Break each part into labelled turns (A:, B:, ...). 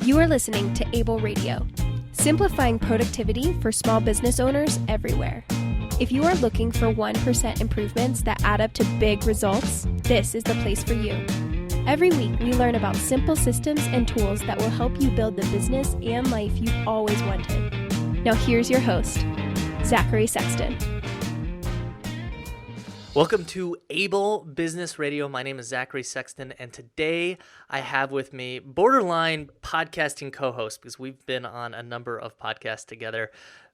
A: You are listening to Able Radio, simplifying productivity for small business owners everywhere. If you are looking for 1% improvements that add up to big results, this is the place for you. Every week, we learn about simple systems and tools that will help you build the business and life you've always wanted. Now here's your host, Zachary Sexton.
B: Welcome to Able Business Radio. My name is Zachary Sexton, and today I have with me borderline podcasting co-host, because we've been on a number of podcasts together,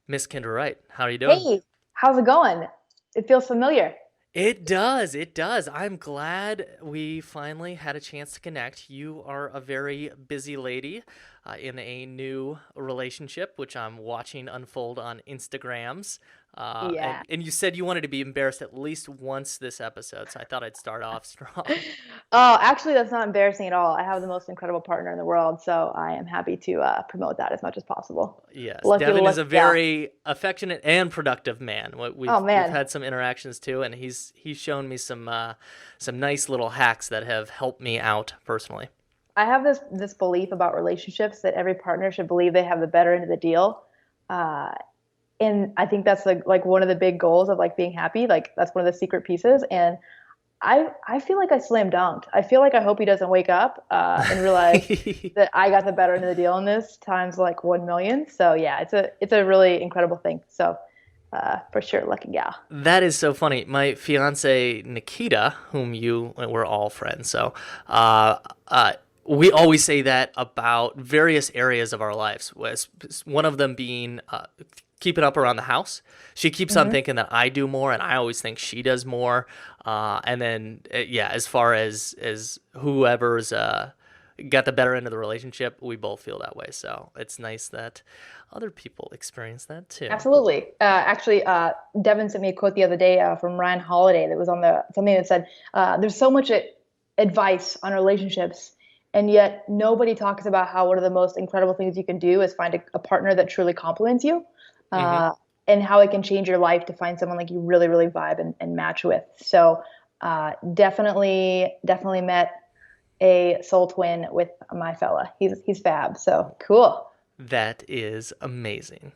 B: Miss Kendra Wright. How are you doing?
C: Hey, how's it going? It feels familiar.
B: It does. I'm glad we finally had a chance to connect. You are a very busy lady in a new relationship, which I'm watching unfold on Instagrams. And you said you wanted to be embarrassed at least once this episode, so I thought I'd start off strong.
C: Oh, actually, that's not embarrassing at all. I have the most incrediable partner in the world, so I am happy to promote that as much as possible.
B: Yes, Devin is a very affectionate and productive man. We've had some interactions too, and he's shown me some nice little hacks that have helped me out personally.
C: I have this belief about relationships that every partner should believe they have the better end of the deal. And I think that's like one of the big goals of like being happy. Like that's one of the secret pieces. And I feel like I slam dunked. I feel like I hope he doesn't wake up and realize that I got the better end of the deal in this times like 1 million. So yeah, it's a really incredible thing. So for sure, lucky gal.
B: That is so funny. My fiance Nikita, we're all friends. So we always say that about various areas of our lives. One of them being keeping up around the house. She keeps on thinking that I do more, and I always think she does more. And then, as far as whoever's got the better end of the relationship, we both feel that way. So it's nice that other people experience that too.
C: Absolutely. Actually, Devin sent me a quote the other day from Ryan Holiday that was on something that said, "There's so much advice on relationships, and yet nobody talks about how one of the most incredible things you can do is find a partner that truly complements you." And how it can change your life to find someone like you really, really vibe and match with. So definitely met a soul twin with my fella. He's fab. So cool.
B: That is amazing.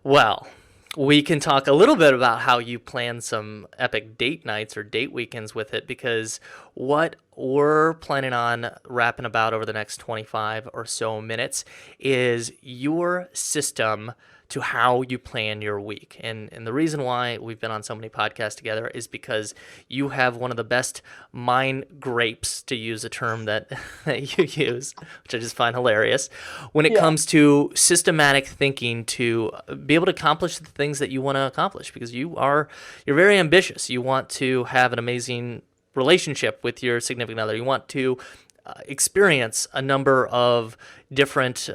B: Well, we can talk a little bit about how you plan some epic date nights or date weekends with it, because what we're planning on wrapping about over the next 25 or so minutes is your system to how you plan your week. And the reason why we've been on so many podcasts together is because you have one of the best mind grapes, to use a term that you use, which I just find hilarious, when it comes to systematic thinking to be able to accomplish the things that you want to accomplish, because you're very ambitious. You want to have an amazing relationship with your significant other. You want to experience a number of different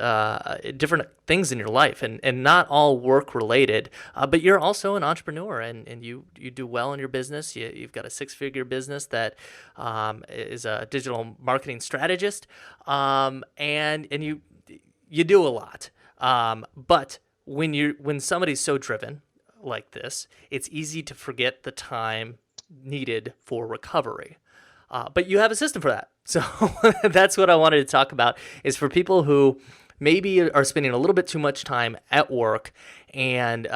B: things in your life, and not all work related, but you're also an entrepreneur, and you do well in your business. You've got a 6-figure business that is a digital marketing strategist, and you do a lot. But when somebody's so driven like this, it's easy to forget the time needed for recovery. But you have a system for that. So that's what I wanted to talk about, is for people who maybe are spending a little bit too much time at work and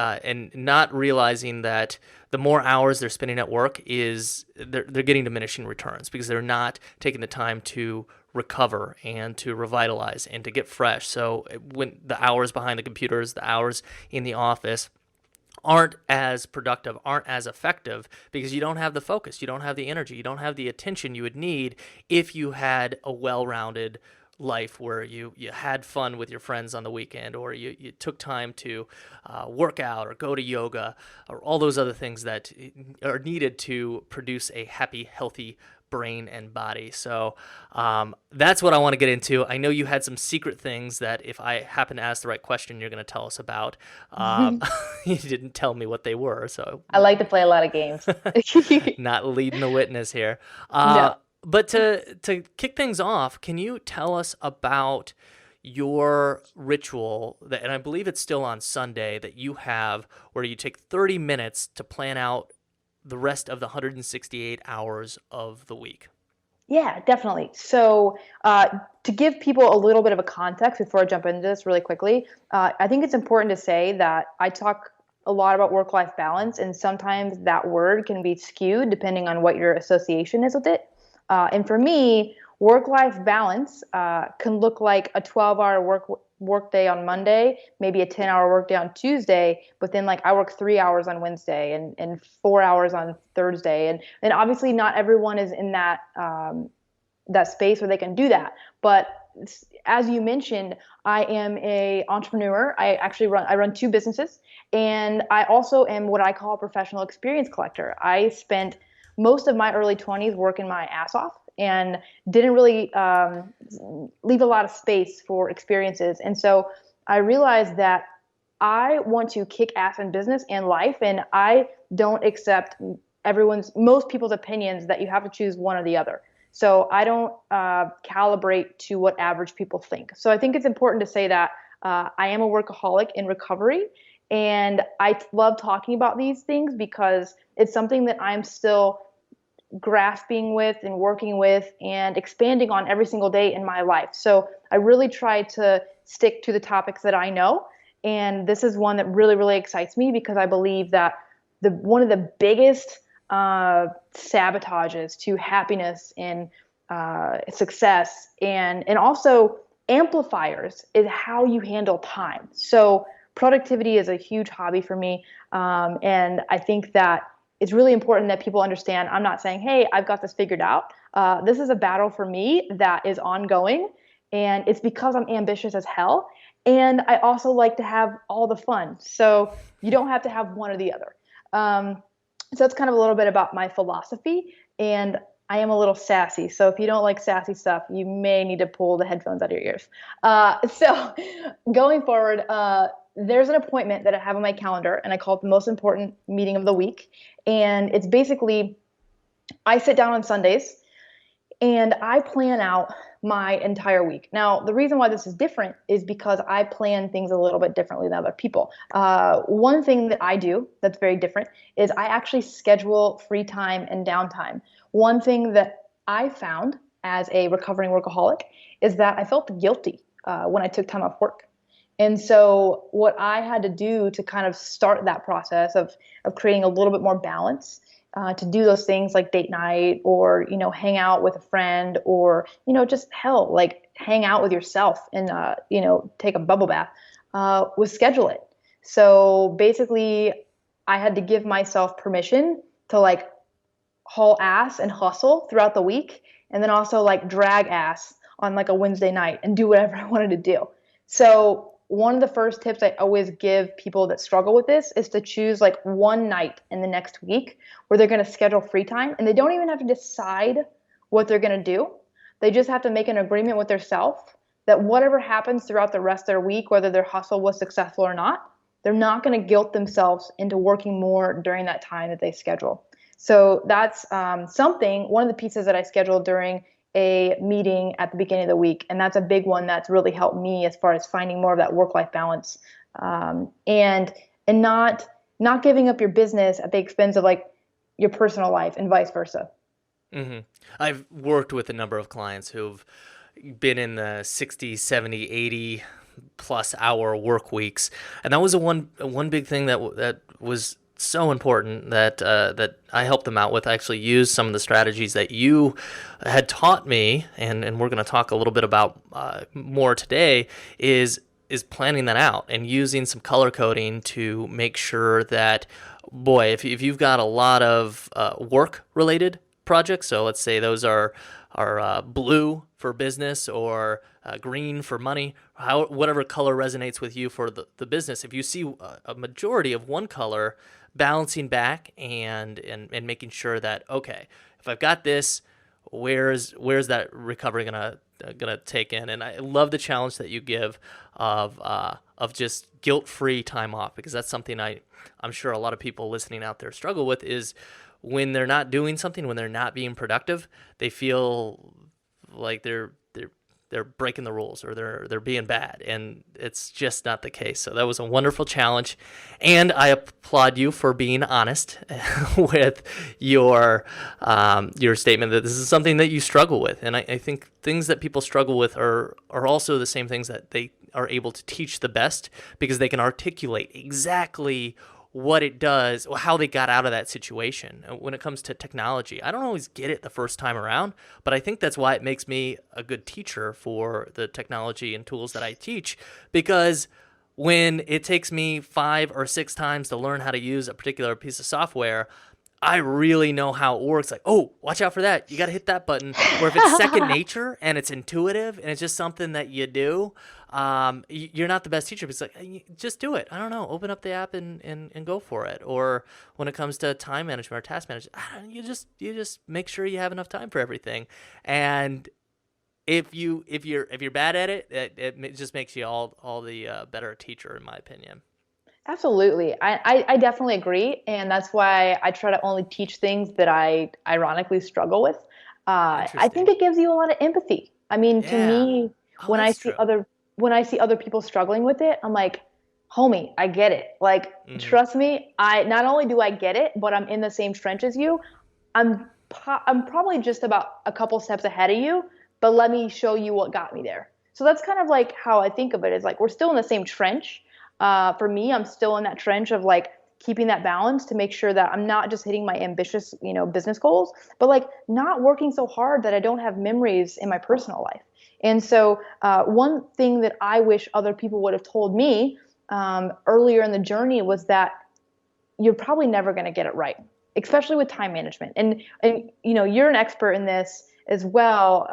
B: not realizing that the more hours they're spending at work they're getting diminishing returns, because they're not taking the time to recover and to revitalize and to get fresh. So when the hours behind the computers, the hours in the office aren't as productive, aren't as effective, because you don't have the focus, you don't have the energy, you don't have the attention you would need if you had a well-rounded life where you had fun with your friends on the weekend, or you took time to work out or go to yoga, or all those other things that are needed to produce a happy, healthy brain and body. So that's what I want to get into. I know you had some secret things that if I happen to ask the right question, you're going to tell us about. You didn't tell me what they were. So
C: I like to play a lot of games.
B: Not leading the witness here.
C: No.
B: But to kick things off, can you tell us about your ritual, and I believe it's still on Sunday, that you have, where you take 30 minutes to plan out the rest of the 168 hours of the week?
C: Yeah, definitely. So, to give people a little bit of a context before I jump into this really quickly, I think it's important to say that I talk a lot about work-life balance, and sometimes that word can be skewed depending on what your association is with it. And for me, work-life balance can look like a 12-hour work day on Monday, maybe a 10-hour work day on Tuesday, but then like I work 3 hours on Wednesday and 4 hours on Thursday. And obviously not everyone is in that space where they can do that. But as you mentioned, I am a entrepreneur. I run two businesses, and I also am what I call a professional experience collector. I spent most of my early 20s working my ass off and didn't really leave a lot of space for experiences. And so I realized that I want to kick ass in business and life, and I don't accept most people's opinions that you have to choose one or the other. So I don't calibrate to what average people think. So I think it's important to say that I am a workaholic in recovery, and I love talking about these things because it's something that I'm still grasping with and working with and expanding on every single day in my life. So I really try to stick to the topics that I know. And this is one that really, really excites me because I believe that one of the biggest sabotages to happiness and success and also amplifiers is how you handle time. So productivity is a huge hobby for me. And I think that it's really important that people understand I'm not saying, hey, I've got this figured out. This is a battle for me that is ongoing. And it's because I'm ambitious as hell. And I also like to have all the fun. So you don't have to have one or the other. So that's kind of a little bit about my philosophy. And I am a little sassy. So if you don't like sassy stuff, you may need to pull the headphones out of your ears. So going forward, there's an appointment that I have on my calendar, and I call it the most important meeting of the week. And it's basically, I sit down on Sundays and I plan out my entire week. Now, the reason why this is different is because I plan things a little bit differently than other people. One thing that I do that's very different is I actually schedule free time and downtime. One thing that I found as a recovering workaholic is that I felt guilty when I took time off work. And so what I had to do to kind of start that process of creating a little bit more balance, to do those things like date night or, hang out with a friend or, just hell, like hang out with yourself and, take a bubble bath, was schedule it. So basically I had to give myself permission to like haul ass and hustle throughout the week. And then also like drag ass on like a Wednesday night and do whatever I wanted to do. So one of the first tips I always give people that struggle with this is to choose like one night in the next week where they're going to schedule free time, and they don't even have to decide what they're going to do. They just have to make an agreement with themselves that whatever happens throughout the rest of their week, whether their hustle was successful or not, they're not going to guilt themselves into working more during that time that they schedule. So that's one of the pieces that I scheduled during a meeting at the beginning of the week. And that's a big one that's really helped me as far as finding more of that work-life balance, and not giving up your business at the expense of like your personal life and vice versa.
B: Mm-hmm. I've worked with a number of clients who've been in the 60, 70, 80 plus hour work weeks. And that was one big thing that was so important that I helped them out with. I actually used some of the strategies that you had taught me, and we're going to talk a little bit about more today, is planning that out and using some color coding to make sure that, boy, if you've got a lot of work-related projects, so let's say those are blue for business or green for money, whatever color resonates with you for the business. If you see a majority of one color, balancing back and making sure that, okay, if I've got this, where's that recovery gonna take in? And I love the challenge that you give of just guilt-free time off, because that's something I'm sure a lot of people listening out there struggle with, is when they're not doing something, when they're not being productive, they feel like they're they're breaking the rules or they're being bad, and it's just not the case. So that was a wonderful challenge, and I applaud you for being honest with your statement that this is something that you struggle with. And I think things that people struggle with are also the same things that they are able to teach the best, because they can articulate exactly what it does, or how they got out of that situation. When it comes to technology, I don't always get it the first time around, but I think that's why it makes me a good teacher for the technology and tools that I teach, because when it takes me 5 or 6 times to learn how to use a particular piece of software, I really know how it works. Like, oh, watch out for that. You got to hit that button. Or if it's second nature and it's intuitive and it's just something that you do, you're not the best teacher. It's like, just do it. I don't know. Open up the app and go for it. Or when it comes to time management or task management, you just make sure you have enough time for everything. And if you're bad at it, it just makes you all the better teacher, in my opinion.
C: Absolutely. I definitely agree. And that's why I try to only teach things that I ironically struggle with. I think it gives you a lot of empathy. I mean, to me, when I see other people struggling with it, I'm like, homie, I get it. Like, trust me, not only do I get it, but I'm in the same trench as you. I'm probably just about a couple steps ahead of you, but let me show you what got me there. So that's kind of like how I think of it, is like, we're still in the same trench. For me, I'm still in that trench of like keeping that balance to make sure that I'm not just hitting my ambitious, business goals, but like not working so hard that I don't have memories in my personal life. And so one thing that I wish other people would have told me earlier in the journey was that you're probably never going to get it right, especially with time management. And you're an expert in this as well,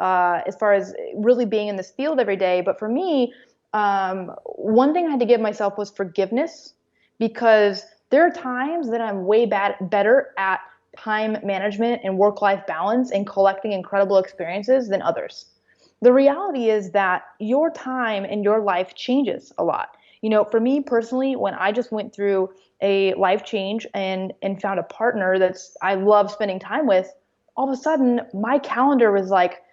C: as far as really being in this field every day. But for me, one thing I had to give myself was forgiveness, because there are times that I'm way better at time management and work-life balance and collecting incredible experiences than others. The reality is that your time and your life changes a lot. For me personally, when I just went through a life change and found a partner I love spending time with, all of a sudden my calendar was like,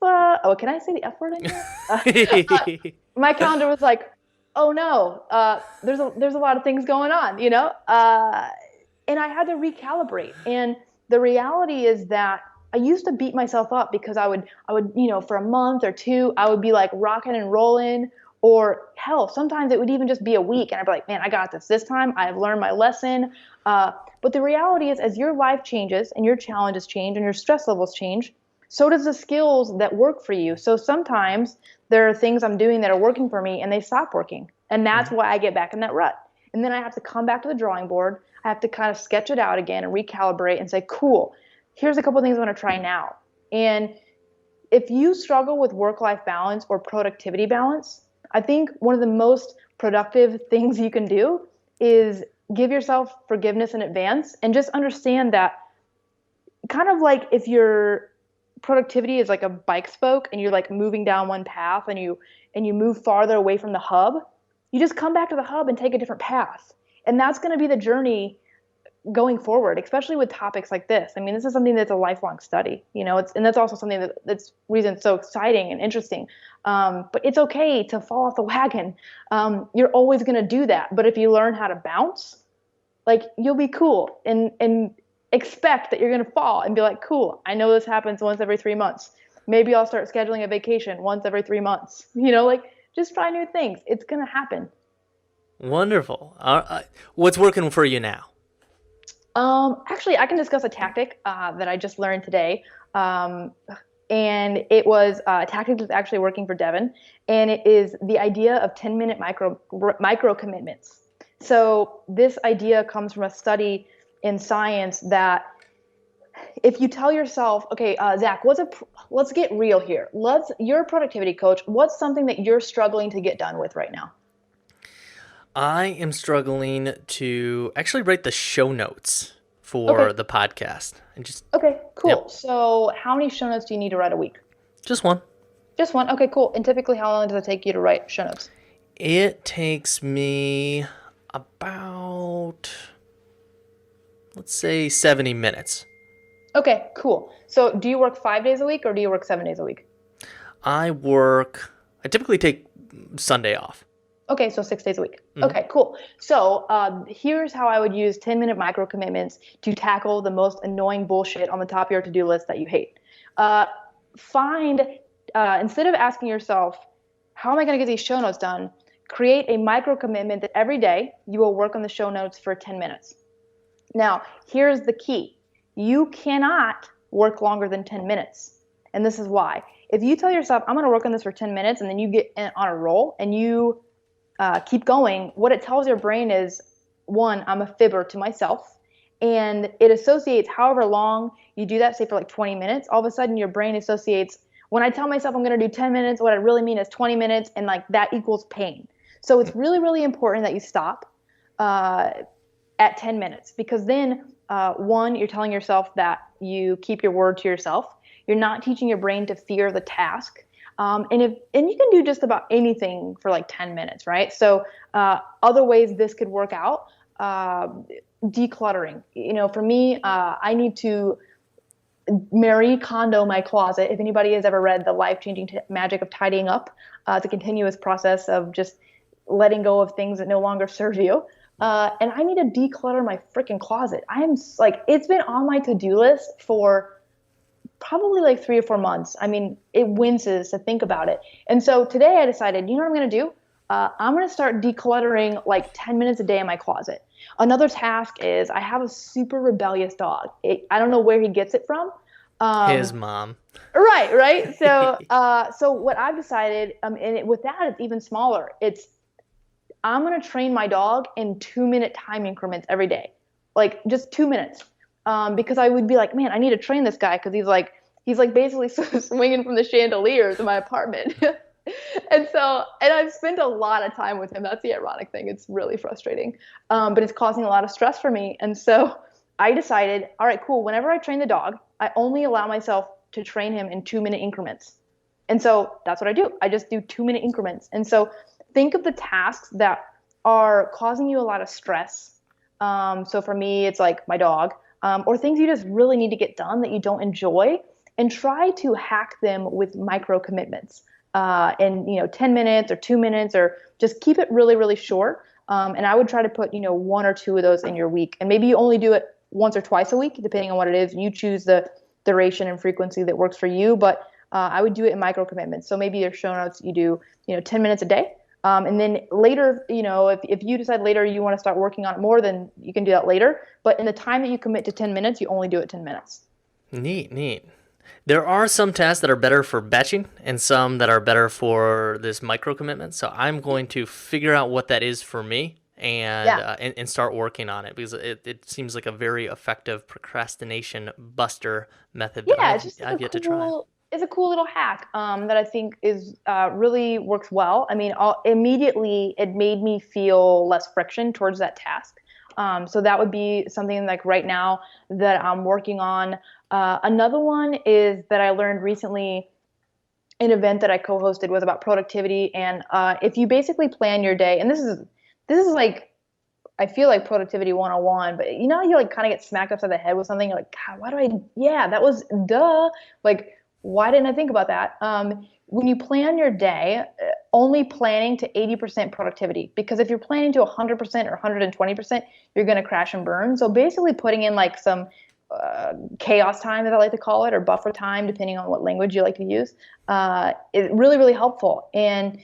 C: can I say the F word in here? My calendar was like, oh no, there's a lot of things going on, and I had to recalibrate. And the reality is that I used to beat myself up because I would, for a month or 2, I would be like rocking and rolling, or hell, sometimes it would even just be a week. And I'd be like, man, I got this time. I have learned my lesson. But the reality is, as your life changes and your challenges change and your stress levels change, so does the skills that work for you. So sometimes there are things I'm doing that are working for me and they stop working. And that's why I get back in that rut. And then I have to come back to the drawing board. I have to kind of sketch it out again and recalibrate and say, cool, here's a couple of things I want to try now. And if you struggle with work-life balance or productivity balance, I think one of the most productive things you can do is give yourself forgiveness in advance, and just understand that, kind of like if your productivity is like a bike spoke and you're like moving down one path and you move farther away from the hub, you just come back to the hub and take a different path. And that's going to be the journey going forward, especially with topics like this. I mean, this is something that's a lifelong study, and that's also something that's reason it's so exciting and interesting. But it's okay to fall off the wagon. You're always going to do that. But if you learn how to bounce, like, you'll be cool and expect that you're going to fall and be like, cool, I know this happens once every 3 months. Maybe I'll start scheduling a vacation once every 3 months. Just try new things. It's going to happen.
B: Wonderful. What's working for you now?
C: Actually, I can discuss a tactic that I just learned today. And it was a tactic that's actually working for Devin. And it is the idea of 10-minute micro commitments. So this idea comes from a study in science that if you tell yourself, okay, Zach, let's get real here. You're a productivity coach. What's something that you're struggling to get done with right now?
B: I am struggling to actually write the show notes for the podcast.
C: Okay, cool.
B: Yep.
C: So how many show notes do you need to write a week?
B: Just one.
C: Just one? Okay, cool. And typically how long does it take you to write show notes?
B: It takes me about, let's say, 70 minutes.
C: Okay, cool. So do you work 5 days a week or do you work 7 days a week?
B: I typically take Sunday off.
C: Okay, so 6 days a week. Okay, cool. So here's how I would use 10-minute micro commitments to tackle the most annoying bullshit on the top of your to-do list that you hate. Instead of asking yourself, how am I going to get these show notes done? Create a micro commitment that every day you will work on the show notes for 10 minutes. Now, here's the key. You cannot work longer than 10 minutes. And this is why. If you tell yourself, I'm going to work on this for 10 minutes, and then you get on a roll and you keep going, what it tells your brain is, one, I'm a fibber to myself, and it associates however long you do that, say for like 20 minutes, all of a sudden your brain associates, when I tell myself I'm going to do 10 minutes, what I really mean is 20 minutes, and like that equals pain. So it's really, really important that you stop at 10 minutes, because then one, you're telling yourself that you keep your word to yourself. You're not teaching your brain to fear the task. And you can do just about anything for like 10 minutes, right? So other ways this could work out, decluttering. For me, I need to Marie Kondo my closet. If anybody has ever read The Life-Changing Magic of Tidying Up, it's a continuous process of just letting go of things that no longer serve you. And I need to declutter my freaking closet. It's been on my to-do list for probably like 3 or 4 months. I mean, it winces to think about it. And so today I decided, you know what I'm going to do? I'm going to start decluttering like 10 minutes a day in my closet. Another task is I have a super rebellious dog. I don't know where he gets it from.
B: His mom.
C: Right. So, so what I've decided, with that, it's even smaller. I'm going to train my dog in 2-minute time increments every day, like just 2 minutes. Because I would be like, man, I need to train this guy because he's like basically swinging from the chandeliers in my apartment. And I've spent a lot of time with him. That's the ironic thing. It's really frustrating. But it's causing a lot of stress for me. And so I decided, all right, cool. Whenever I train the dog, I only allow myself to train him in 2-minute increments. And so that's what I do. I just do 2-minute increments. And so think of the tasks that are causing you a lot of stress. So for me, it's like my dog. Or things you just really need to get done that you don't enjoy, and try to hack them with micro commitments in 10 minutes or 2 minutes, or just keep it really, really short. And I would try to put 1 or 2 of those in your week, and maybe you only do it once or twice a week, depending on what it is. You choose the duration and frequency that works for you, but I would do it in micro commitments. So maybe your show notes, you do 10 minutes a day. And then later, if you decide later you want to start working on it more, then you can do that later. But in the time that you commit to 10 minutes, you only do it 10 minutes.
B: Neat. There are some tasks that are better for batching and some that are better for this micro commitment. So I'm going to figure out what that is for me and start working on it, because it seems like a very effective procrastination buster method that I've yet to try.
C: It's a cool little hack that I think is really works well. I mean, immediately it made me feel less friction towards that task. So that would be something like right now that I'm working on. Another one is that I learned recently. An event that I co-hosted was about productivity, and if you basically plan your day, and this is like, I feel like productivity 101, but you like kind of get smacked upside the head with something. You're like, God, that was duh. Like, why didn't I think about that? When you plan your day, only planning to 80% productivity, because if you're planning to 100% or 120%, you're going to crash and burn. So basically putting in like some chaos time, as I like to call it, or buffer time, depending on what language you like to use, is really, really helpful. And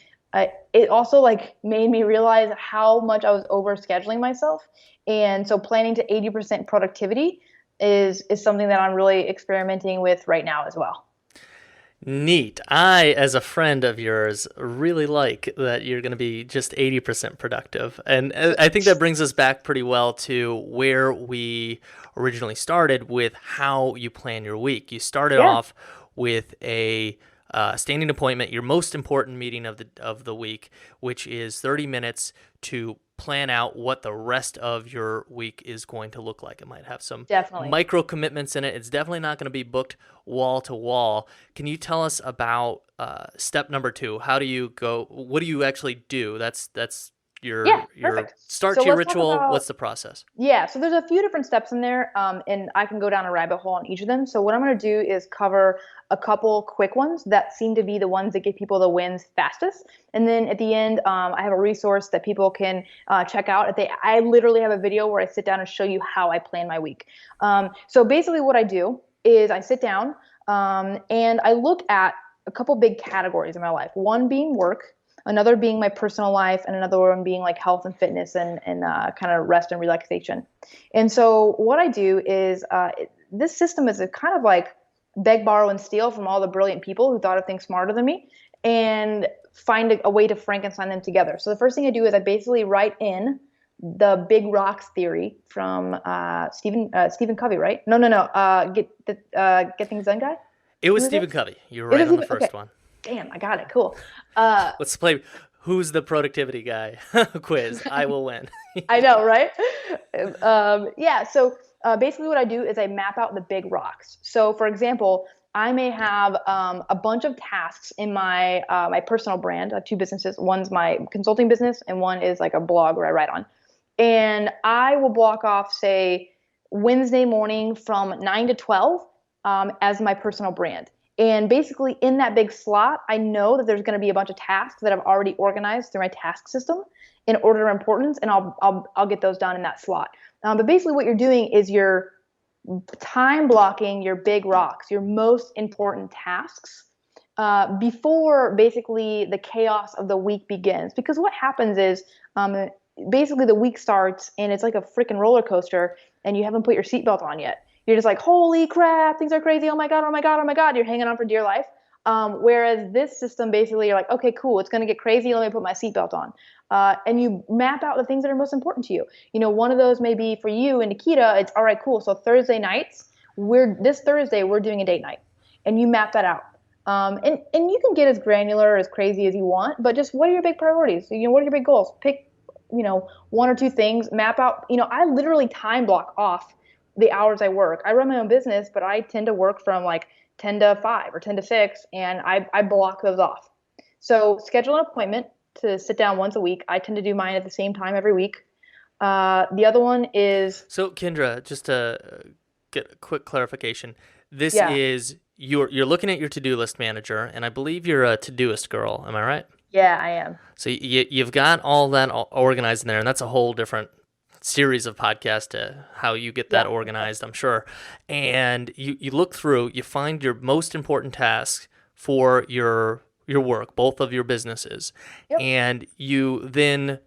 C: it also like made me realize how much I was over scheduling myself. And so planning to 80% productivity is something that I'm really experimenting with right now as well.
B: Neat. I, as a friend of yours, really like that you're going to be just 80% productive. And I think that brings us back pretty well to where we originally started with how you plan your week. You started off with a standing appointment, your most important meeting of the week, which is 30 minutes to plan out what the rest of your week is going to look like. It might have some micro commitments in it. It's definitely not going to be booked wall to wall. Can you tell us about step number 2? How do you go? What do you actually do? That's
C: Yeah,
B: your
C: perfect.
B: start
C: So
B: to your
C: let's talk
B: ritual?
C: about
B: What's the process?
C: Yeah, so there's a few different steps in there, and I can go down a rabbit hole on each of them. So what I'm going to do is cover a couple quick ones that seem to be the ones that get people the wins fastest, and then at the end, I have a resource that people can check out. I literally have a video where I sit down and show you how I plan my week. So basically, what I do is I sit down and I look at a couple big categories in my life. One being work, another being my personal life, and another one being like health and fitness and kind of rest and relaxation. And so what I do is this system is a kind of like beg, borrow, and steal from all the brilliant people who thought of things smarter than me, and find a way to Frankenstein them together. So the first thing I do is I basically write in the big rocks theory from Stephen Covey, right? No. Get things done, guy.
B: It was
C: Who is it?
B: Stephen Covey. You were
C: It
B: right
C: is
B: on the
C: even okay.
B: first one.
C: Damn, I got it. Cool.
B: Let's play Who's the Productivity Guy quiz. I will win.
C: I know, right? Yeah. So basically, what I do is I map out the big rocks. So, for example, I may have a bunch of tasks in my my personal brand. I have two businesses. One's my consulting business, and one is like a blog where I write on. And I will block off, say, Wednesday morning from 9 to 12 as my personal brand. And basically, in that big slot, I know that there's going to be a bunch of tasks that I've already organized through my task system in order of importance, and I'll get those done in that slot. But basically, what you're doing is you're time blocking your big rocks, your most important tasks, before basically the chaos of the week begins. Because what happens is basically the week starts and it's like a freaking roller coaster, and you haven't put your seatbelt on yet. You're just like, holy crap, things are crazy. Oh my God, oh my God, oh my God. You're hanging on for dear life. Whereas this system, basically, you're like, okay, cool. It's going to get crazy. Let me put my seatbelt on. And you map out the things that are most important to you. You know, one of those may be for you and Nikita. It's all right, cool. So Thursday nights, this Thursday, we're doing a date night. And you map that out. And you can get as granular, as crazy as you want, but just what are your big priorities? You know, what are your big goals? Pick, one or two things, map out. I literally time block off the hours I work. I run my own business, but I tend to work from like 10 to 5 or 10 to 6, and I block those off. So schedule an appointment to sit down once a week. I tend to do mine at the same time every week. The other one is...
B: So, Kendra, just to get a quick clarification, this
C: Yeah.
B: is you're looking at your to-do list manager, and I believe you're a to-doist girl. Am I right?
C: Yeah, I am.
B: So you've got all that organized in there, and that's a whole different series of podcasts to how you get that organized, I'm sure. And you look through, you find your most important tasks for your work, both of your businesses, and you then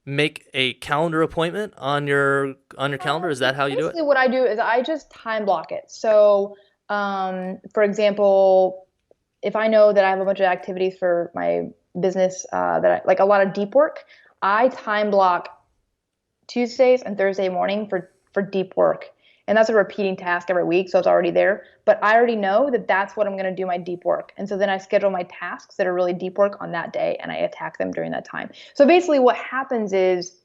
B: make a calendar appointment on your calendar. Is that how you do it?
C: Basically, what I do is I just time block it. So, for example, if I know that I have a bunch of activities for my business like a lot of deep work, I time block Tuesdays and Thursday morning for deep work. And that's a repeating task every week, so it's already there. But I already know that that's what I'm going to do my deep work. And so then I schedule my tasks that are really deep work on that day, and I attack them during that time. So basically what happens is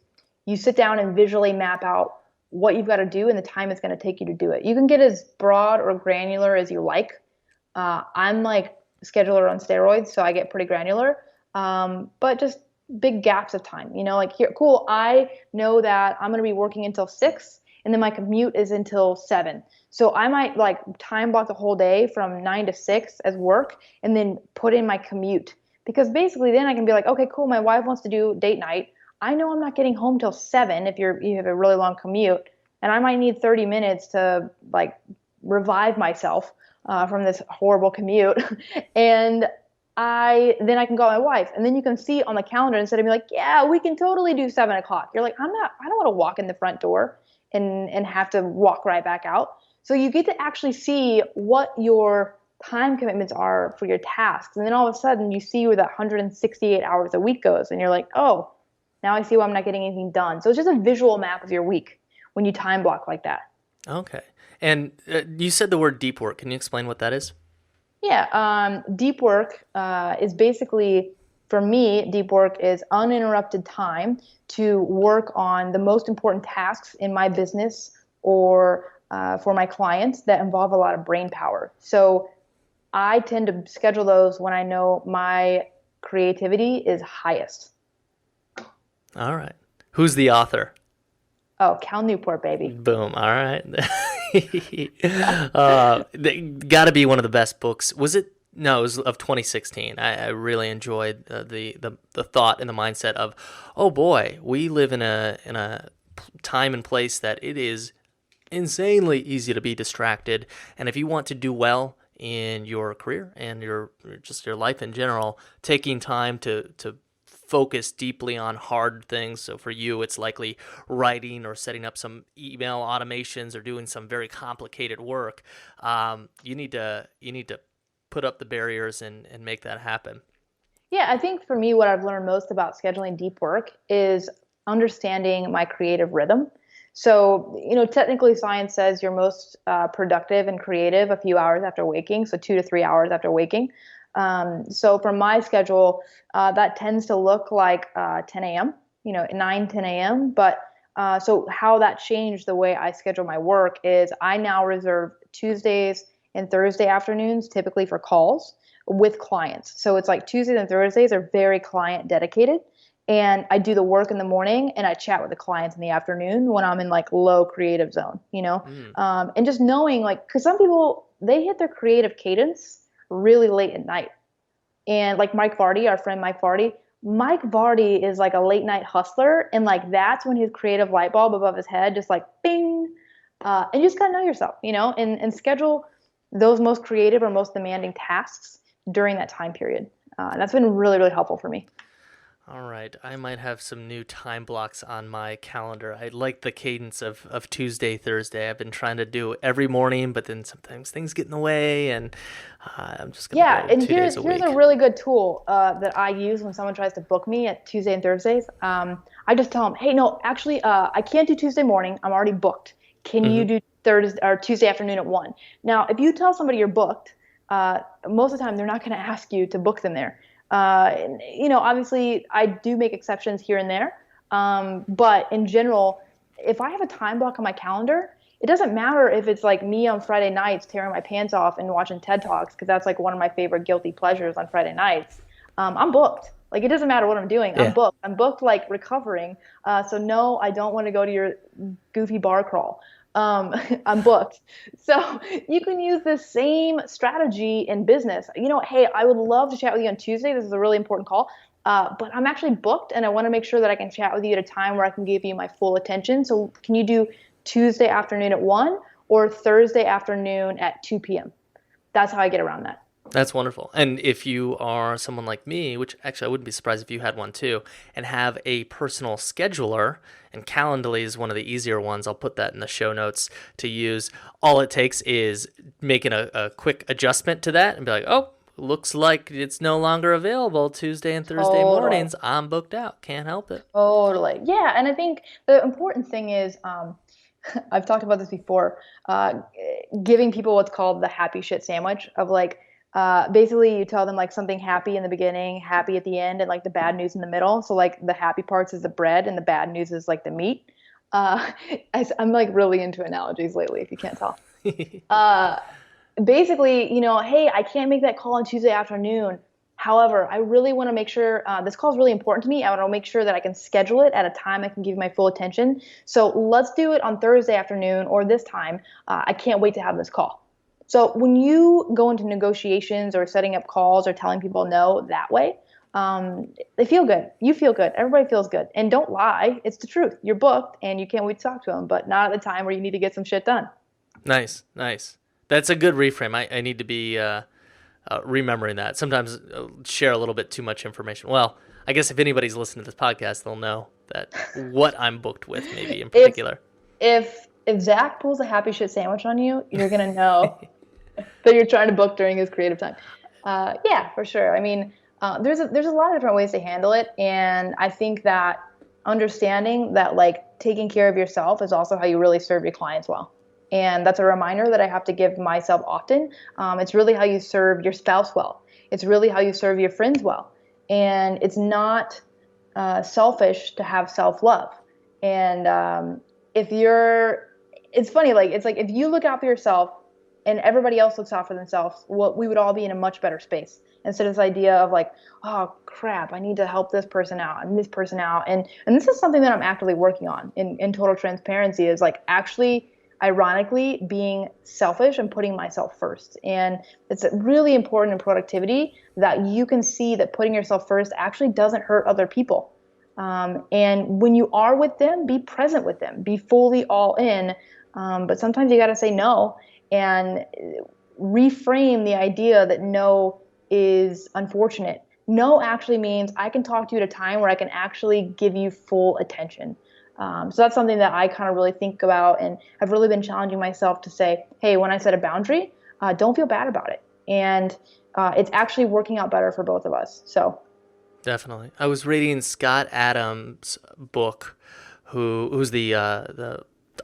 C: you sit down and visually map out what you've got to do and the time it's going to take you to do it. You can get as broad or granular as you like. I'm like scheduler on steroids, so I get pretty granular. But just big gaps of time, like here, cool. I know that I'm going to be working until 6, and then my commute is until 7. So I might like time block the whole day from 9 to 6 as work, and then put in my commute, because basically then I can be like, okay, cool. My wife wants to do date night. I know I'm not getting home till 7 if you have a really long commute, and I might need 30 minutes to like revive myself from this horrible commute. And then I can call my wife, and then you can see on the calendar, instead of being like, yeah, we can totally do 7 o'clock. You're like, I don't want to walk in the front door and have to walk right back out. So you get to actually see what your time commitments are for your tasks. And then all of a sudden you see where that 168 hours a week goes, and you're like, oh, now I see why I'm not getting anything done. So it's just a visual map of your week when you time block like that.
B: Okay. And you said the word deep work. Can you explain what that is?
C: Yeah, deep work is basically, for me, deep work is uninterrupted time to work on the most important tasks in my business or for my clients that involve a lot of brain power. So I tend to schedule those when I know my creativity is highest.
B: All right. Who's the author?
C: Oh, Cal Newport, baby.
B: Boom. All right. Got to be one of the best books. Was it? No, it was of 2016. I really enjoyed the thought and the mindset of, oh boy, we live in a time and place that it is insanely easy to be distracted, and if you want to do well in your career and your life in general, taking time to focus deeply on hard things. So for you, it's likely writing or setting up some email automations or doing some very complicated work. You need to put up the barriers and make that happen.
C: Yeah, I think for me, what I've learned most about scheduling deep work is understanding my creative rhythm. So, technically science says you're most productive and creative a few hours after waking, so 2 to 3 hours after waking. So for my schedule, that tends to look like 10 a.m., 9, 10 a.m. But so how that changed the way I schedule my work is I now reserve Tuesdays and Thursday afternoons typically for calls with clients. So it's like Tuesdays and Thursdays are very client dedicated. And I do the work in the morning and I chat with the clients in the afternoon when I'm in like low creative zone. And just knowing like, because some people, they hit their creative cadence really late at night. And like Mike Vardy, our friend Mike Vardy is like a late night hustler. And like, that's when his creative light bulb above his head, just like bing. And you just gotta know yourself, and schedule those most creative or most demanding tasks during that time period. And that's been really, really helpful for me.
B: All right. I might have some new time blocks on my calendar. I like the cadence of Tuesday, Thursday. I've been trying to do every morning, but then sometimes things get in the way, and I'm just going to go
C: and
B: 2 days a week.
C: Here's a really good tool that I use when someone tries to book me at Tuesday and Thursdays. I just tell them, hey, no, actually, I can't do Tuesday morning. I'm already booked. Can you do Thursday or Tuesday afternoon at 1? Now, if you tell somebody you're booked, most of the time they're not going to ask you to book them there. Obviously I do make exceptions here and there. But in general, if I have a time block on my calendar, it doesn't matter if it's like me on Friday nights tearing my pants off and watching TED Talks, because that's like one of my favorite guilty pleasures on Friday nights. I'm booked. Like, it doesn't matter what I'm doing. Yeah. I'm booked like recovering. So no, I don't want to go to your goofy bar crawl. I'm booked. So you can use the same strategy in business. Hey, I would love to chat with you on Tuesday. This is a really important call. But I'm actually booked and I want to make sure that I can chat with you at a time where I can give you my full attention. So can you do Tuesday afternoon at 1 or Thursday afternoon at 2 p.m.? That's how I get around that.
B: That's wonderful. And if you are someone like me, which actually I wouldn't be surprised if you had one too, and have a personal scheduler, and Calendly is one of the easier ones, I'll put that in the show notes to use. All it takes is making a quick adjustment to that and be like, oh, looks like it's no longer available Tuesday and Thursday mornings. I'm booked out. Can't help it.
C: Totally. Yeah. And I think the important thing is, I've talked about this before, giving people what's called the happy shit sandwich of like, basically you tell them like something happy in the beginning, happy at the end, and like the bad news in the middle. So like the happy parts is the bread and the bad news is like the meat. I'm like really into analogies lately, if you can't tell. Basically, hey, I can't make that call on Tuesday afternoon. However, I really want to make sure this call is really important to me. I want to make sure that I can schedule it at a time I can give my full attention. So let's do it on Thursday afternoon or this time. I can't wait to have this call. So when you go into negotiations or setting up calls or telling people no that way, they feel good. You feel good. Everybody feels good. And don't lie. It's the truth. You're booked and you can't wait to talk to them, but not at the time where you need to get some shit done.
B: Nice. That's a good reframe. I need to be remembering that. Sometimes I'll share a little bit too much information. Well, I guess if anybody's listening to this podcast, they'll know that what I'm booked with maybe in particular.
C: If Zach pulls a happy shit sandwich on you, you're going to know that you're trying to book during his creative time. Yeah, for sure. I mean, there's a lot of different ways to handle it. And I think that understanding that like taking care of yourself is also how you really serve your clients well. And that's a reminder that I have to give myself often. It's really how you serve your spouse well. It's really how you serve your friends well. And it's not selfish to have self-love. And it's funny, like it's like if you look out for yourself and everybody else looks out for themselves, we would all be in a much better space. instead of this idea of like, oh crap, I need to help this person out and this person out. And this is something that I'm actively working on in total transparency, is like actually ironically being selfish and putting myself first. And it's really important in productivity that you can see that putting yourself first actually doesn't hurt other people. And when you are with them, be present with them, be fully all in. But sometimes you got to say no and reframe the idea that no is unfortunate. No actually means I can talk to you at a time where I can actually give you full attention. So that's something that I kind of really think about, and I've really been challenging myself to say, hey, when I set a boundary, don't feel bad about it. And it's actually working out better for both of us. So
B: Definitely. I was reading Scott Adams' book, who's the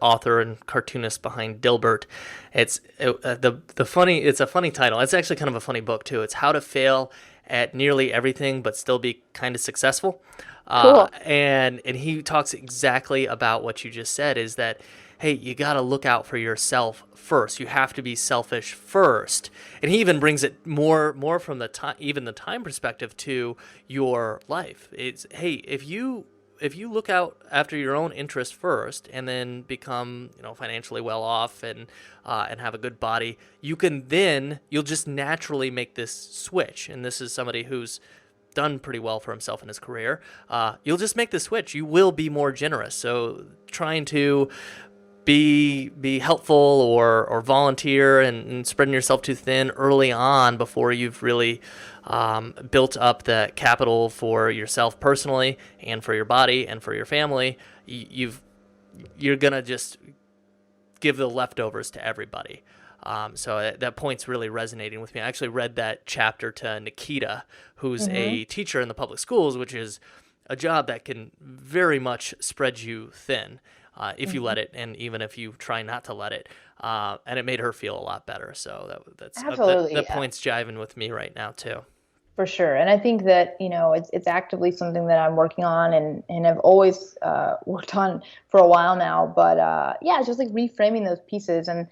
B: author and cartoonist behind Dilbert. It's it's a funny title. It's actually kind of a funny book too. It's How to Fail at Nearly Everything but Still Be Kind of Successful.
C: cool.
B: And he talks exactly about what you just said, is that, hey, you got to look out for yourself first. You have to be selfish first. And he even brings it more from the time perspective to your life. It's, hey, if you look out after your own interest first and then become, financially well off and have a good body, you'll just naturally make this switch. And this is somebody who's done pretty well for himself in his career. You'll just make the switch. You will be more generous. So trying to be helpful or volunteer and spreading yourself too thin early on before you've really built up the capital for yourself personally and for your body and for your family, you're gonna just give the leftovers to everybody. So that point's really resonating with me. I actually read that chapter to Nikita, who's a teacher in the public schools, which is a job that can very much spread you thin if you let it, and even if you try not to let it. And it made her feel a lot better. So that's
C: Absolutely.
B: that point's jiving with me right now too.
C: For sure. And I think that, it's actively something that I'm working on and have always worked on for a while now. But yeah, it's just like reframing those pieces and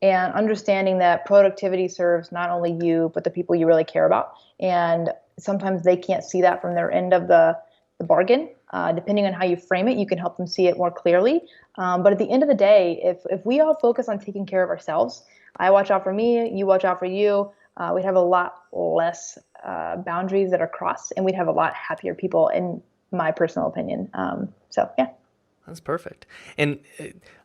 C: understanding that productivity serves not only you, but the people you really care about. And sometimes they can't see that from their end of the bargain. Depending on how you frame it, you can help them see it more clearly. But at the end of the day, if we all focus on taking care of ourselves, I watch out for me, you watch out for you, we'd have a lot less boundaries that are crossed, and we'd have a lot happier people, in my personal opinion. So yeah.
B: That's perfect. And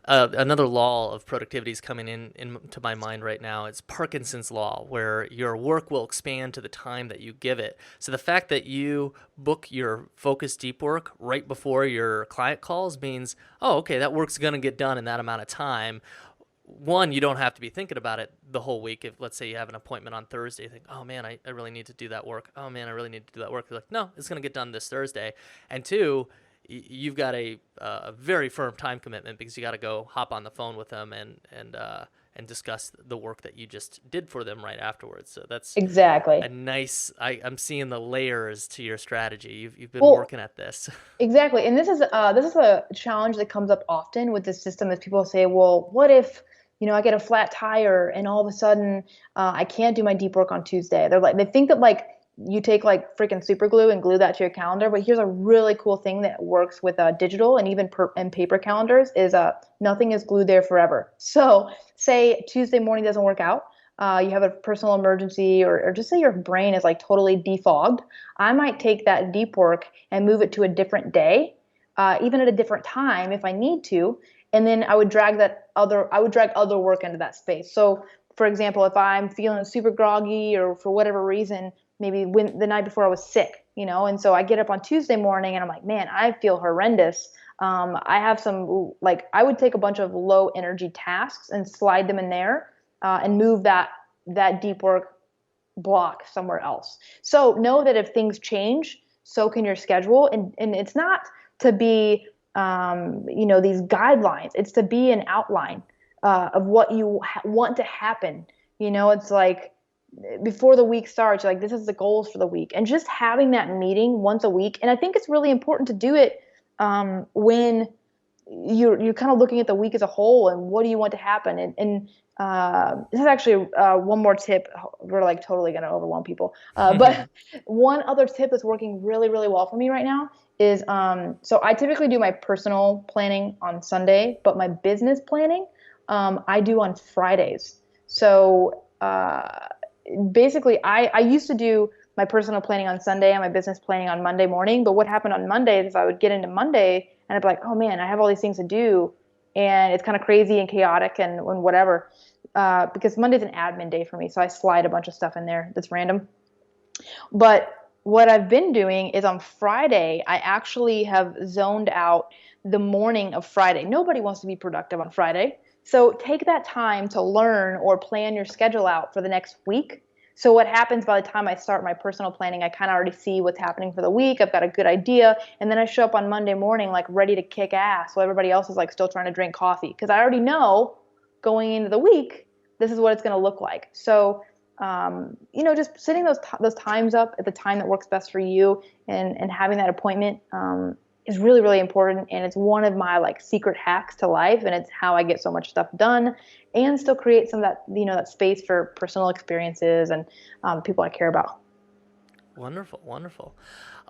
B: another law of productivity is coming into my mind right now. It's Parkinson's law, where your work will expand to the time that you give it. So the fact that you book your focused deep work right before your client calls means, oh, okay, that work's going to get done in that amount of time. One, you don't have to be thinking about it the whole week. If, let's say, you have an appointment on Thursday, you think, oh man, I really need to do that work. Oh man, I really need to do that work. You're like, no, it's going to get done this Thursday. And two, you've got a very firm time commitment, because you got to go hop on the phone with them and discuss the work that you just did for them right afterwards. So that's
C: Exactly.
B: a nice. I'm seeing the layers to your strategy. You've been
C: Well,
B: working at this.
C: exactly. And this is a challenge that comes up often with this system, is people say, well, what if, I get a flat tire and all of a sudden I can't do my deep work on Tuesday. They think that like you take like freaking super glue and glue that to your calendar. But here's a really cool thing that works with digital and even and paper calendars is nothing is glued there forever. So say Tuesday morning doesn't work out. You have a personal emergency, or just say your brain is like totally defogged. I might take that deep work and move it to a different day, even at a different time if I need to. And then I would drag other work into that space. So for example, if I'm feeling super groggy or for whatever reason, maybe the night before I was sick, and so I get up on Tuesday morning and I'm like, man, I feel horrendous. I have I would take a bunch of low energy tasks and slide them in there and move that deep work block somewhere else. So know that if things change, so can your schedule. And it's not to be, these guidelines. It's to be an outline of what you want to happen. It's like, before the week starts, like, this is the goals for the week, and just having that meeting once a week. And I think it's really important to do it when you're kind of looking at the week as a whole and what do you want to happen. And this is actually one more tip. We're like totally going to overwhelm people. But one other tip that's working really, really well for me right now is, so I typically do my personal planning on Sunday, but my business planning, I do on Fridays. So basically I used to do my personal planning on Sunday and my business planning on Monday morning. But what happened on Monday is I would get into Monday and I'd be like, oh man, I have all these things to do. And it's kind of crazy and chaotic and whatever, because Monday's an admin day for me. So I slide a bunch of stuff in there that's random. But what I've been doing is on Friday, I actually have zoned out the morning of Friday. Nobody wants to be productive on Friday. So take that time to learn or plan your schedule out for the next week. So what happens by the time I start my personal planning, I kind of already see what's happening for the week. I've got a good idea. And then I show up on Monday morning like ready to kick ass while everybody else is like still trying to drink coffee. Because I already know going into the week, this is what it's going to look like. So, just setting those times up at the time that works best for you and having that appointment is really, really important. And it's one of my like secret hacks to life. And it's how I get so much stuff done and still create some of that, that space for personal experiences and people I care about.
B: Wonderful, wonderful.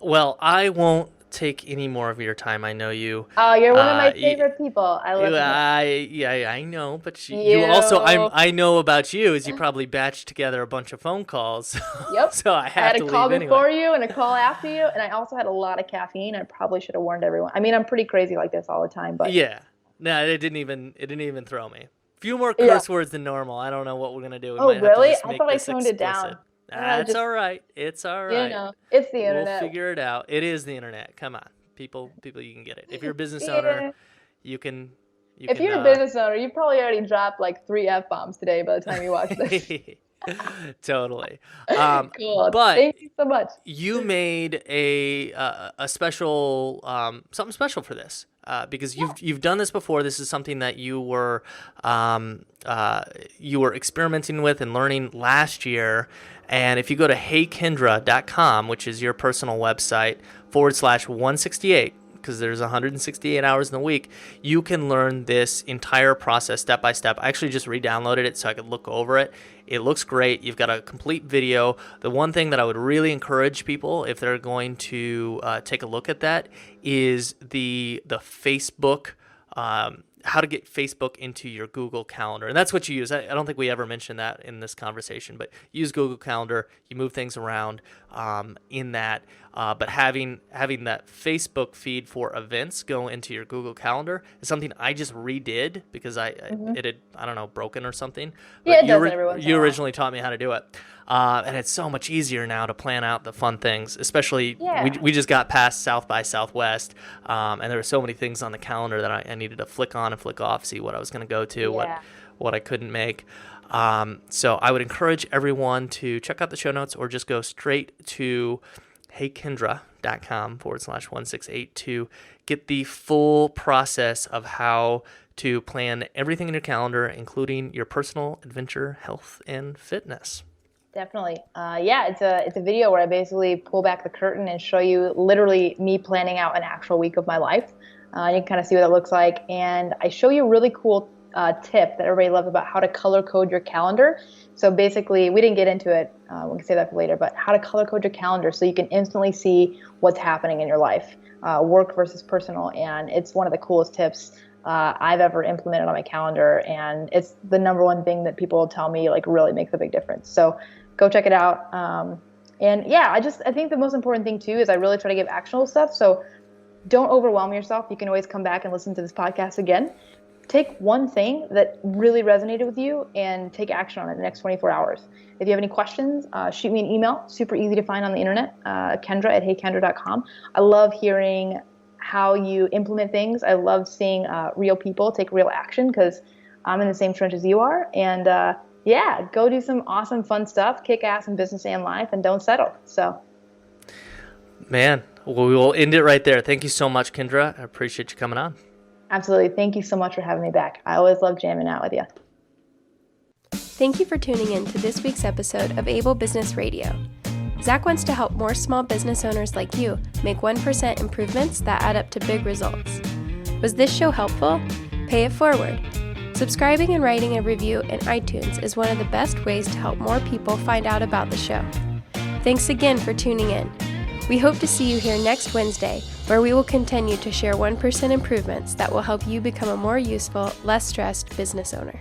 B: Well, I won't take any more of your time. I know you.
C: Oh, you're one of my favorite people. I love you.
B: I know, but you also, I know about you is you probably batched together a bunch of phone calls.
C: Yep.
B: So I had to leave anyway.
C: I had a call before you and a call after you, and I also had a lot of caffeine. I probably should have warned everyone. I mean, I'm pretty crazy like this all the time, but
B: yeah, no, it didn't even throw me. Few more curse words than normal. I don't know what we're gonna do.
C: Oh, really? I thought I toned it down.
B: It's all right. It's all right.
C: It's the internet.
B: We'll figure it out. It is the internet. Come on, people, you can get it. If you're a business owner, you can.
C: If you're a business owner, you probably already dropped like 3 F-bombs today by the time you watch this.
B: Totally.
C: Cool.
B: But
C: thank you so much.
B: You made a special something special for this because you've done this before. This is something that you were experimenting with and learning last year. And if you go to heykendra.com, which is your personal website /168, because there's 168 hours in the week, you can learn this entire process step by step. I actually just re-downloaded it so I could look over it. It looks great. You've got a complete video. The one thing that I would really encourage people, if they're going to take a look at that, is the Facebook, how to get Facebook into your Google Calendar. And that's what you use. I don't think we ever mentioned that in this conversation, but use Google Calendar. You move things around in that. But having that Facebook feed for events go into your Google Calendar is something I just redid because it had, I don't know, broken or something. But
C: yeah, it does every once in a
B: you
C: while.
B: Originally taught me how to do it. And it's so much easier now to plan out the fun things, especially we just got past South by Southwest, and there were so many things on the calendar that I needed to flick on and flick off, see what I was going to go to, what I couldn't make. So I would encourage everyone to check out the show notes or just go straight to heykendra.com /168 to get the full process of how to plan everything in your calendar, including your personal adventure, health, and fitness.
C: Definitely. It's a video where I basically pull back the curtain and show you literally me planning out an actual week of my life. You can kind of see what that looks like. And I show you a really cool tip that everybody loves about how to color code your calendar. So basically, we didn't get into it. We can save that for later, but how to color code your calendar so you can instantly see what's happening in your life, work versus personal. And it's one of the coolest tips I've ever implemented on my calendar. And it's the number one thing that people tell me like really makes a big difference. So go check it out. I think the most important thing too is I really try to give actionable stuff. So don't overwhelm yourself. You can always come back and listen to this podcast again. Take one thing that really resonated with you and take action on it in the next 24 hours. If you have any questions, shoot me an email. Super easy to find on the internet, Kendra@heykendra.com. I love hearing how you implement things. I love seeing real people take real action because I'm in the same trench as you are. And go do some awesome, fun stuff, kick ass in business and life, and don't settle. So,
B: man, well, we will end it right there. Thank you so much, Kendra. I appreciate you coming on.
C: Absolutely. Thank you so much for having me back. I always love jamming out with you.
A: Thank you for tuning in to this week's episode of Able Business Radio. Zach wants to help more small business owners like you make 1% improvements that add up to big results. Was this show helpful? Pay it forward. Subscribing and writing a review in iTunes is one of the best ways to help more people find out about the show. Thanks again for tuning in. We hope to see you here next Wednesday, where we will continue to share 1% improvements that will help you become a more useful, less stressed business owner.